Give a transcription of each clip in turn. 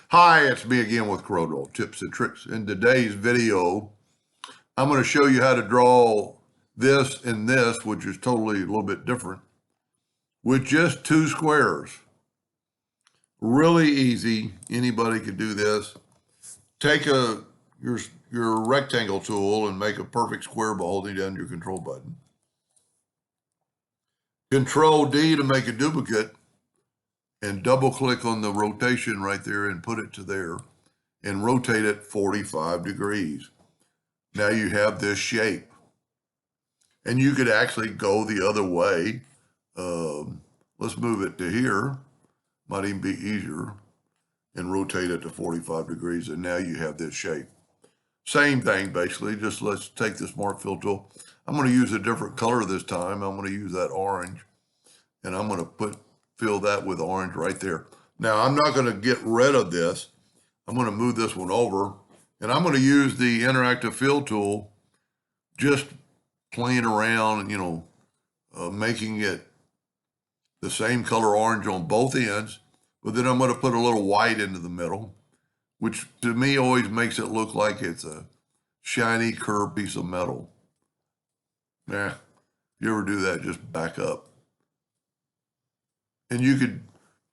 Hi, it's me again with Corel Tips and Tricks. In today's video, I'm going to show you how to draw this and this, which is totally a little bit different, with just two squares. Really easy. Anybody could do this. Take your rectangle tool and make a perfect square by holding down your control button. Control D to make a duplicate and double click on the rotation right there and put it to there and rotate it 45 degrees. Now you have this shape. And you could actually go the other way. Let's move it to here. Might even be easier. And rotate it to 45 degrees. And now you have this shape. Same thing, basically. Just let's take the Smart Fill tool. I'm going to use a different color this time. I'm going to use that orange. And I'm going to fill that with orange right there. Now, I'm not going to get rid of this. I'm going to move this one over. And I'm going to use the Interactive Fill tool, just playing around, making it the same color orange on both ends. But then I'm going to put a little white into the middle, which to me always makes it look like it's a shiny, curved piece of metal. If you ever do that, just back up. And you could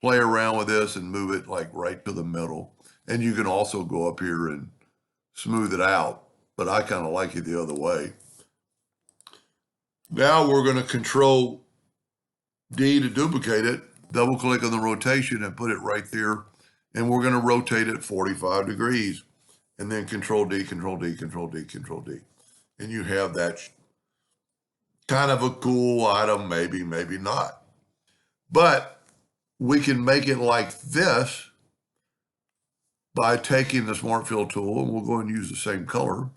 play around with this and move it like right to the middle. And you can also go up here and smooth it out, but I kind of like it the other way. Now we're going to Control D to duplicate it, double click on the rotation and put it right there. And we're going to rotate it 45 degrees. And then Control D, Control D, Control D, Control D. And you have that kind of a cool item, maybe, maybe not. But we can make it like this by taking the Smart Fill tool, and we'll go and use the same color.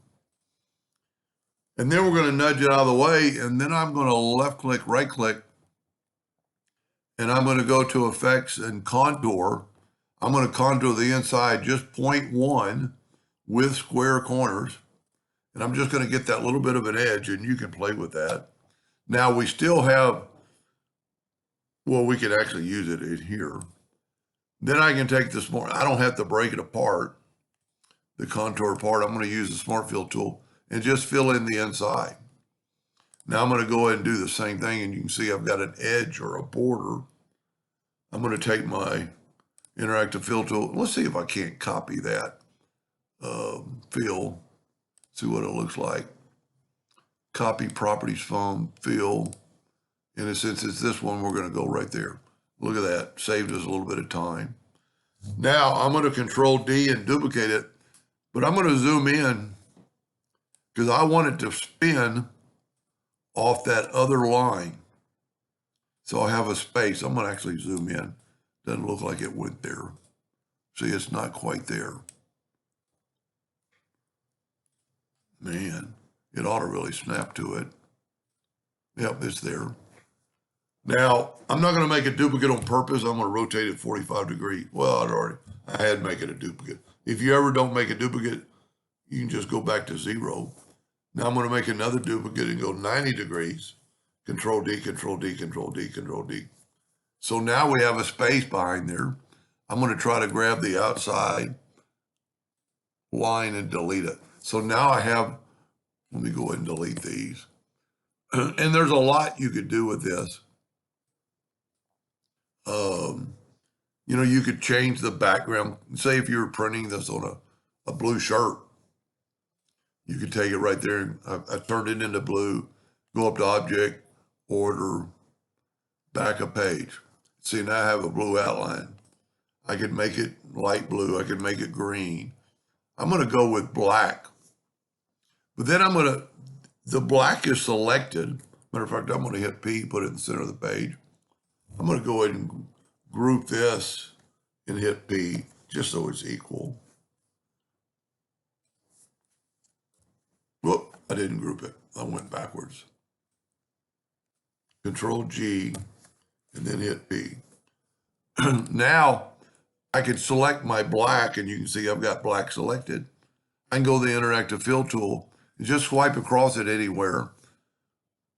And then we're going to nudge it out of the way, and then I'm going to left click, right click, and I'm going to go to Effects and Contour. I'm going to contour the inside just 0.1 with square corners, and I'm just going to get that little bit of an edge, and you can play with that. Now we still have, well, we can actually use it in here. Then I can take this more, I don't have to break it apart, the contour part. I'm going to use the Smart Fill tool and just fill in the inside. Now I'm going to go ahead and do the same thing, and you can see I've got an edge or a border. I'm going to take my Interactive Fill tool. Let's see if I can't copy that fill, see what it looks like. Copy Properties Foam, Fill, and since it's this one, we're going to go right there. Look at that, saved us a little bit of time. Now I'm going to Control D and duplicate it, but I'm going to zoom in because I want it to spin off that other line. So I have a space. I'm going to actually zoom in. Doesn't look like it went there. See, it's not quite there. Man, it ought to really snap to it. Yep, it's there. Now, I'm not going to make a duplicate on purpose. I'm going to rotate it 45 degrees. Well, I had to make it a duplicate. If you ever don't make a duplicate, you can just go back to 0. Now I'm going to make another duplicate and go 90 degrees. Control D, Control D, Control D, Control D. So now we have a space behind there. I'm going to try to grab the outside line and delete it. So now I have, let me go ahead and delete these. And there's a lot you could do with this. You could change the background. Say if you were printing this on a blue shirt, you could take it right there. And I turned it into blue, go up to Object, Order, back a page. See, now I have a blue outline. I could make it light blue. I could make it green. I'm going to go with black. But then the black is selected. Matter of fact, I'm going to hit P, put it in the center of the page. I'm going to go ahead and group this and hit P just so it's equal. Whoop, I didn't group it. I went backwards. Control G and then hit P. Now I can select my black, and you can see I've got black selected. I can go to the Interactive Fill tool and just swipe across it anywhere.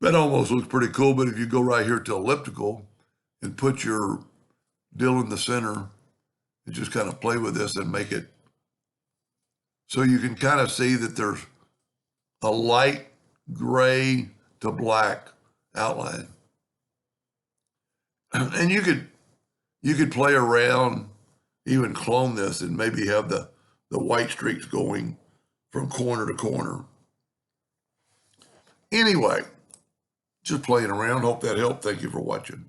That almost looks pretty cool, but if you go right here to elliptical and put your dill in the center and just kind of play with this and make it so you can kind of see that there's a light gray to black outline. And you could play around, even clone this and maybe have the white streaks going from corner to corner. Anyway, just playing around. Hope that helped. Thank you for watching.